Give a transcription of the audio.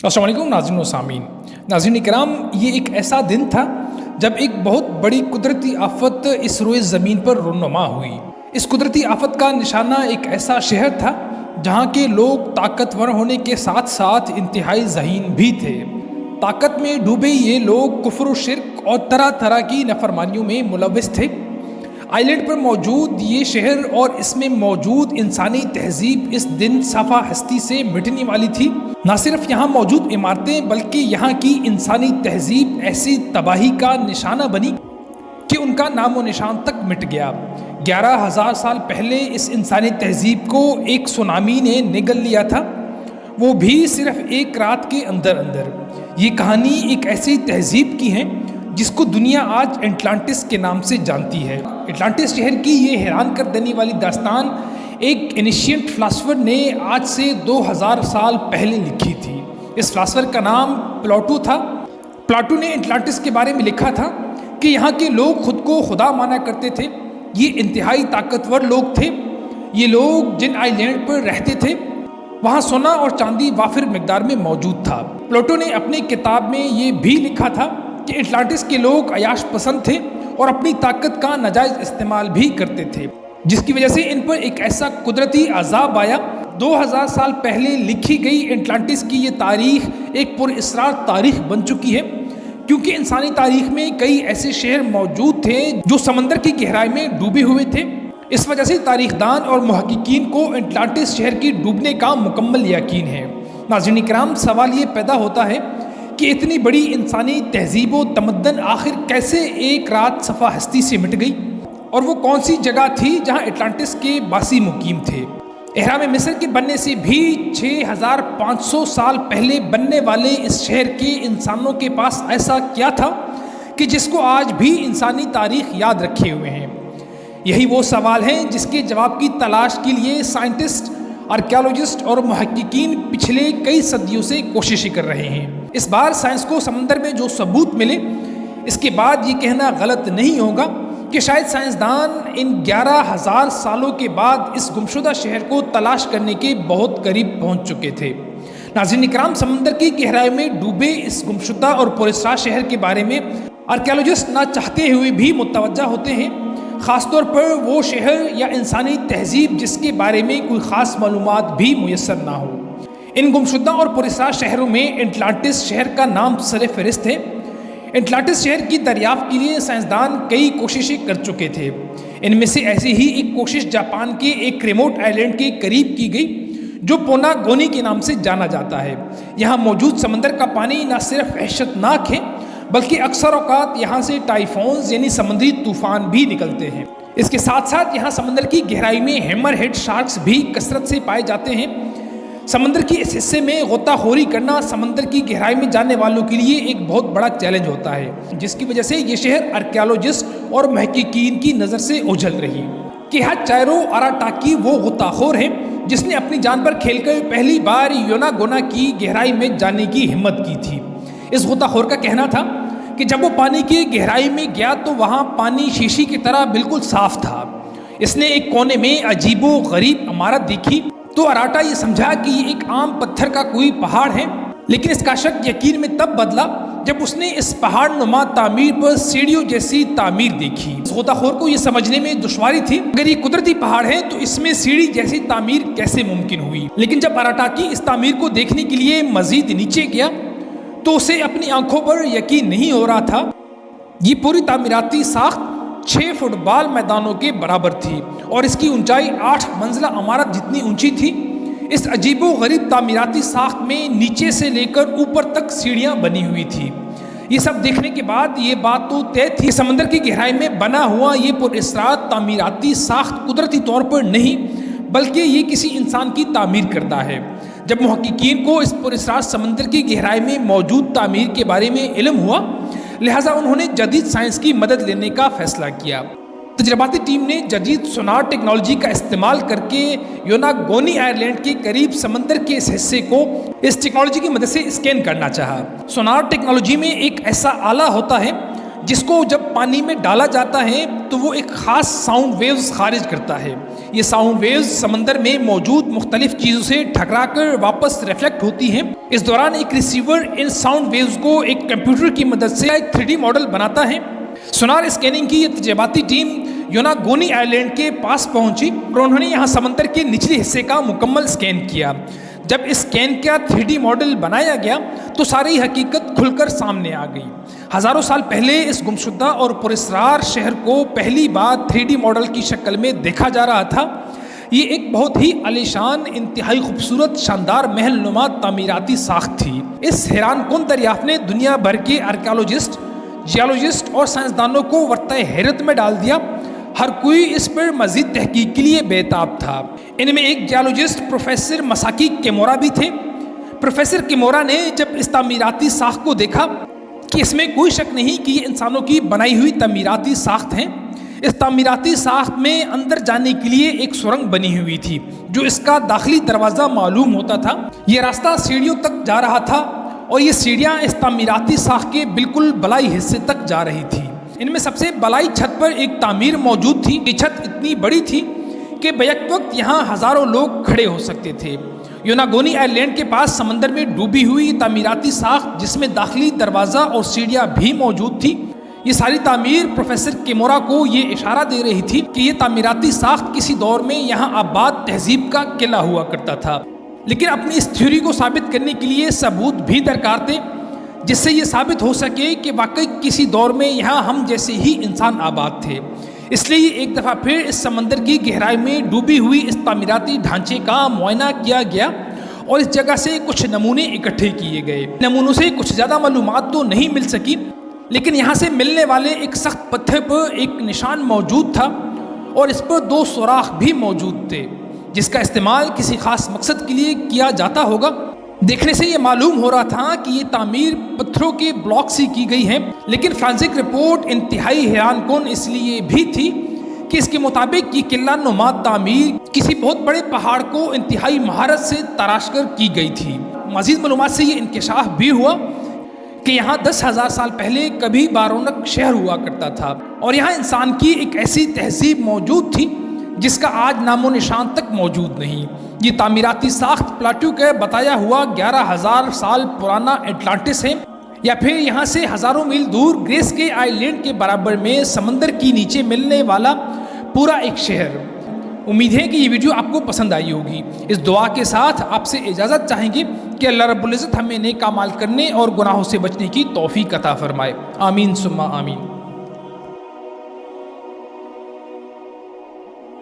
السلام علیکم ناظرین و سامعین۔ ناظرین کرام، یہ ایک ایسا دن تھا جب ایک بہت بڑی قدرتی آفت اس روئے زمین پر رونما ہوئی۔ اس قدرتی آفت کا نشانہ ایک ایسا شہر تھا جہاں کے لوگ طاقتور ہونے کے ساتھ ساتھ انتہائی ذہین بھی تھے۔ طاقت میں ڈوبے یہ لوگ کفر و شرک اور طرح طرح کی نافرمانیوں میں ملوث تھے۔ آئی لینڈ پر موجود یہ شہر اور اس میں موجود انسانی تہذیب اس دن صفحہ ہستی سے مٹنے والی تھی۔ نہ صرف یہاں موجود عمارتیں بلکہ یہاں کی انسانی تہذیب ایسی تباہی کا نشانہ بنی کہ ان کا نام و نشان تک مٹ گیا۔ 11,000 سال پہلے اس انسانی تہذیب کو ایک سونامی نے نگل لیا تھا، وہ بھی صرف ایک رات کے اندر۔ یہ کہانی ایک ایسی تہذیب کی ہے جس کو دنیا آج اٹلانٹس کے نام سے جانتی ہے۔ اٹلانٹس شہر کی یہ حیران کر دینے والی داستان ایک اینشینٹ فلاسفر نے آج سے 2000 سال پہلے لکھی تھی۔ اس فلاسفر کا نام پلاٹو تھا۔ پلاٹو نے اٹلانٹس کے بارے میں لکھا تھا کہ یہاں کے لوگ خود کو خدا مانا کرتے تھے۔ یہ انتہائی طاقتور لوگ تھے۔ یہ لوگ جن آئی لینڈ پر رہتے تھے وہاں سونا اور چاندی وافر مقدار میں موجود تھا۔ پلاٹو نے اپنی کتاب میں یہ بھی لکھا تھا کہ اٹلانٹس کے لوگ عیاش پسند تھے اور اپنی طاقت کا ناجائز استعمال بھی کرتے تھے، جس کی وجہ سے ان پر ایک ایسا قدرتی عذاب آیا۔ 2000 سال پہلے لکھی گئی اٹلانٹس کی یہ تاریخ ایک پر اسرار تاریخ بن چکی ہے، کیونکہ انسانی تاریخ میں کئی ایسے شہر موجود تھے جو سمندر کی گہرائی میں ڈوبے ہوئے تھے۔ اس وجہ سے تاریخ دان اور محققین کو اٹلانٹس شہر کی ڈوبنے کا مکمل یقین ہے۔ ناظرین کرام، سوال یہ پیدا ہوتا ہے کہ اتنی بڑی انسانی تہذیب و تمدن آخر کیسے ایک رات صفحہ ہستی سے مٹ گئی، اور وہ کون سی جگہ تھی جہاں اٹلانٹس کے باسی مقیم تھے؟ اہرام مصر کے بننے سے بھی 6500 سال پہلے بننے والے اس شہر کے انسانوں کے پاس ایسا کیا تھا کہ جس کو آج بھی انسانی تاریخ یاد رکھے ہوئے ہیں؟ یہی وہ سوال ہیں جس کے جواب کی تلاش کے لیے سائنٹسٹ، آرکیالوجسٹ اور محققین پچھلے کئی صدیوں سے کوششیں کر رہے ہیں۔ اس بار سائنس کو سمندر میں جو ثبوت ملے، اس کے بعد یہ کہنا غلط نہیں ہوگا کہ شاید سائنسدان ان 11,000 سالوں کے بعد اس گمشدہ شہر کو تلاش کرنے کے بہت قریب پہنچ چکے تھے۔ ناظرین کرام، سمندر کی گہرائی میں ڈوبے اس گمشدہ اور پراسرار شہر کے بارے میں آرکیالوجسٹ نہ چاہتے ہوئے بھی متوجہ ہوتے ہیں، خاص طور پر وہ شہر یا انسانی تہذیب جس کے بارے میں کوئی خاص معلومات بھی میسر نہ ہو۔ ان گمشدہ اور پراسرار شہروں میں اٹلانٹس شہر کا نام سر فہرست ہے۔ اٹلانٹس شہر کی دریافت کے لیے سائنسدان کئی کوششیں کر چکے تھے۔ ان میں سے ایسی ہی ایک کوشش جاپان کے ایک ریموٹ آئی لینڈ کے قریب کی گئی جو پونا گونی کے نام سے جانا جاتا ہے۔ یہاں موجود سمندر کا پانی نہ صرف وحشت ناک ہے بلکہ اکثر اوقات یہاں سے ٹائفونز یعنی سمندری طوفان بھی نکلتے ہیں۔ اس کے ساتھ ساتھ یہاں سمندر کی گہرائی میں ہیمر ہیڈ شارکس بھی کثرت سے پائے جاتے ہیں۔ سمندر کی اس حصے میں غوطہ خوری کرنا سمندر کی گہرائی میں جانے والوں کے لیے ایک بہت بڑا چیلنج ہوتا ہے، جس کی وجہ سے یہ شہر آرکیالوجسٹ اور محققین کی نظر سے اوجھل رہی۔ کیہاچائرو آراٹاکی وہ غوطہ خور ہے جس نے اپنی جان پر کھیل کر پہلی بار یوناگونا کی گہرائی میں جانے کی ہمت کی تھی۔ اس غوطہ خور کا کہنا تھا کہ جب وہ پانی کی گہرائی میں گیا تو وہاں پانی شیشی کی طرح بالکل صاف تھا۔ اس نے ایک کونے میں عجیب و غریب عمارت دیکھی تو اراٹا یہ سمجھا کہ یہ ایک عام پتھر کا کوئی پہاڑ ہے، لیکن اس کا شک یقین میں تب بدلا جب اس نے اس پہاڑ نما تعمیر پر سیڑھیوں جیسی تعمیر دیکھی۔ اس غوطہ خور کو یہ سمجھنے میں دشواری تھی اگر یہ قدرتی پہاڑ ہے تو اس میں سیڑھی جیسی تعمیر کیسے ممکن ہوئی، لیکن جب اراٹا کی اس تعمیر کو دیکھنے کے لیے مزید نیچے گیا تو اسے اپنی آنکھوں پر یقین نہیں ہو رہا تھا۔ یہ پوری تعمیراتی ساخت 6 فٹ بال میدانوں کے برابر تھی اور اس کی اونچائی 8 منزلہ عمارت جتنی اونچی تھی۔ اس عجیب و غریب تعمیراتی ساخت میں نیچے سے لے کر اوپر تک سیڑھیاں بنی ہوئی تھی۔ یہ سب دیکھنے کے بعد یہ بات تو طے تھی کہ سمندر کی گہرائی میں بنا ہوا یہ پراسرار تعمیراتی ساخت قدرتی طور پر نہیں بلکہ یہ کسی انسان کی تعمیر کردہ ہے۔ جب محققین کو اس پراسرار سمندر کی گہرائی میں موجود تعمیر کے بارے میں علم ہوا، لہٰذا انہوں نے جدید سائنس کی مدد لینے کا فیصلہ کیا۔ تجرباتی ٹیم نے جدید سونار ٹیکنالوجی کا استعمال کر کے یوناگونی آئی لینڈ کے قریب سمندر کے اس حصے کو اس ٹیکنالوجی کی مدد سے اسکین کرنا چاہا۔ سونار ٹیکنالوجی میں ایک ایسا آلہ ہوتا ہے جس کو جب پانی میں ڈالا جاتا ہے تو وہ ایک خاص ساؤنڈ ویوز خارج کرتا ہے۔ یہ ساؤنڈ ویوز سمندر میں موجود مختلف چیزوں سے ٹکرا کر واپس ریفلیکٹ ہوتی ہیں۔ اس دوران ایک ریسیور ان ساؤنڈ ویوز کو ایک کمپیوٹر کی مدد سے ایک 3D ماڈل بناتا ہے۔ سونار اسکیننگ کی یہ تجرباتی ٹیم یوناگونی آئی لینڈ کے پاس پہنچی اور انہوں نے یہاں سمندر کے نچلے حصے کا مکمل اسکین کیا۔ جب اس اسکین کا 3D ماڈل بنایا گیا تو ساری حقیقت کھل کر سامنے آ گئی۔ ہزاروں سال پہلے اس گمشدہ اور پراسرار شہر کو پہلی بار 3D ماڈل کی شکل میں دیکھا جا رہا تھا۔ یہ ایک بہت ہی عالیشان، انتہائی خوبصورت، شاندار محل نما تعمیراتی ساخت تھی۔ اس حیران کن دریافت نے دنیا بھر کے آرکیالوجسٹ، جیولوجسٹ اور سائنسدانوں کو ورطہ حیرت میں ڈال دیا۔ ہر کوئی اس پر مزید تحقیق کے لیے بےتاب تھا۔ ان میں ایک جیولوجسٹ پروفیسر مساکی کیمورا بھی تھے۔ پروفیسر کیمورا نے جب اس تعمیراتی ساخت کو دیکھا کہ اس میں کوئی شک نہیں کہ یہ انسانوں کی بنائی ہوئی تعمیراتی ساخت ہیں۔ اس تعمیراتی ساخت میں اندر جانے کے لیے ایک سرنگ بنی ہوئی تھی جو اس کا داخلی دروازہ معلوم ہوتا تھا۔ یہ راستہ سیڑھیوں تک جا رہا تھا اور یہ سیڑھیاں اس تعمیراتی ساخت کے بالکل بلائی حصے تک جا رہی تھی۔ ان میں سب سے بلائی چھت پر ایک تعمیر موجود تھی۔ یہ چھت اتنی بڑی تھی کہ بیک وقت یہاں ہزاروں لوگ کھڑے ہو سکتے تھے۔ یوناگونی آئی لینڈ کے پاس سمندر میں ڈوبی ہوئی تعمیراتی ساخت جس میں داخلی دروازہ اور سیڑھیاں بھی موجود تھی۔ یہ ساری تعمیر پروفیسر کیمورا کو یہ اشارہ دے رہی تھی کہ یہ تعمیراتی ساخت کسی دور میں یہاں آباد تہذیب کا قلعہ ہوا کرتا تھا۔ لیکن اپنی اس تھیوری کو ثابت کرنے کے لیے ثبوت بھی درکار تھے جس سے یہ ثابت ہو سکے کہ واقعی کسی دور میں یہاں ہم جیسے ہی انسان آباد تھے۔ اس لیے ایک دفعہ پھر اس سمندر کی گہرائی میں ڈوبی ہوئی اس تعمیراتی ڈھانچے کا معائنہ کیا گیا اور اس جگہ سے کچھ نمونے اکٹھے کیے گئے۔ نمونوں سے کچھ زیادہ معلومات تو نہیں مل سکی، لیکن یہاں سے ملنے والے ایک سخت پتھر پر ایک نشان موجود تھا اور اس پر 2 سوراخ بھی موجود تھے جس کا استعمال کسی خاص مقصد کے لیے کیا جاتا ہوگا۔ دیکھنے سے یہ معلوم ہو رہا تھا کہ یہ تعمیر پتھروں کے بلاک سے کی گئی ہے، لیکن فورینسک رپورٹ انتہائی حیران کن اس لیے بھی تھی کہ اس کے مطابق یہ قلعہ نما تعمیر کسی بہت بڑے پہاڑ کو انتہائی مہارت سے تراش کر کی گئی تھی۔ مزید معلومات سے یہ انکشاف بھی ہوا کہ یہاں 10,000 سال پہلے کبھی بارونق شہر ہوا کرتا تھا اور یہاں انسان کی ایک ایسی تہذیب موجود تھی جس کا آج نام و نشان تک موجود نہیں۔ یہ تعمیراتی ساخت پلاٹو کا بتایا ہوا 11,000 سال پرانا اٹلانٹس ہے یا پھر یہاں سے ہزاروں میل دور گریس کے آئی لینڈ کے برابر میں سمندر کی نیچے ملنے والا پورا ایک شہر۔ امید ہے کہ یہ ویڈیو آپ کو پسند آئی ہوگی۔ اس دعا کے ساتھ آپ سے اجازت چاہیں گے کہ اللہ رب العزت ہمیں نیک اعمال کرنے اور گناہوں سے بچنے کی توفیق عطا فرمائے۔ آمین ثم آمین۔